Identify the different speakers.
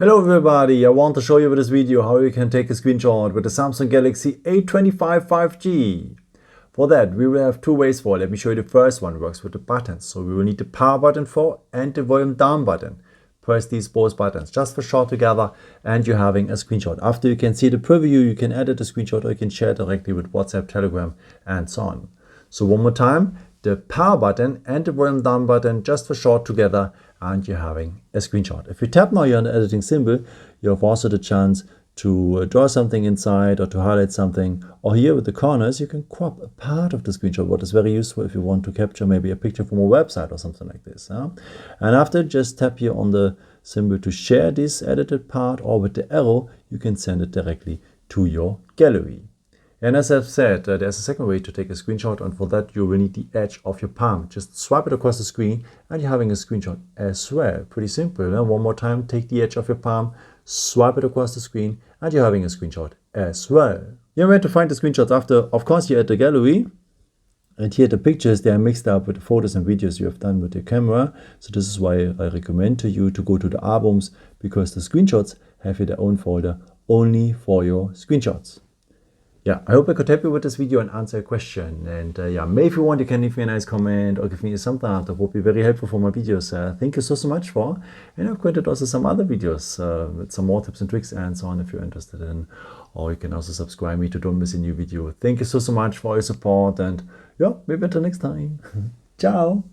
Speaker 1: Hello everybody, I want to show you with this video how you can take a screenshot with the Samsung Galaxy A25 5G. For that, we will have two ways for it. Let me show you the first one. It works with the buttons. So we will need the power button for and the volume down button. Press these both buttons just for short together and you're having a screenshot. After you can see the preview, you can edit the screenshot or you can share it directly with WhatsApp, Telegram and so on. So one more time, the power button and the volume down button just for short together and you're having a screenshot. If you tap now here on the editing symbol, you have also the chance to draw something inside or to highlight something. Or here with the corners, you can crop a part of the screenshot, what is very useful if you want to capture maybe a picture from a website or something like this. And after, just tap here on the symbol to share this edited part, or with the arrow, you can send it directly to your gallery. And as I've said, there's a second way to take a screenshot, and for that you will need the edge of your palm. Just swipe it across the screen and you're having a screenshot as well. Pretty simple. And one more time, take the edge of your palm, swipe it across the screen and you're having a screenshot as well. You're ready to find the screenshots after, of course, you're at the gallery. And here the pictures, they are mixed up with the photos and videos you have done with your camera. So this is why I recommend to you to go to the albums, because the screenshots have here their own folder only for your screenshots. Yeah, I hope I could help you with this video and answer a question. And yeah, maybe if you want, you can leave me a nice comment or give me a thumbs up. That would be very helpful for my videos. Thank you so much for. And I've created also some other videos with some more tips and tricks and so on if you're interested in. Or you can also subscribe me to don't miss a new video. Thank you so much for your support. And yeah, maybe until next time. Ciao.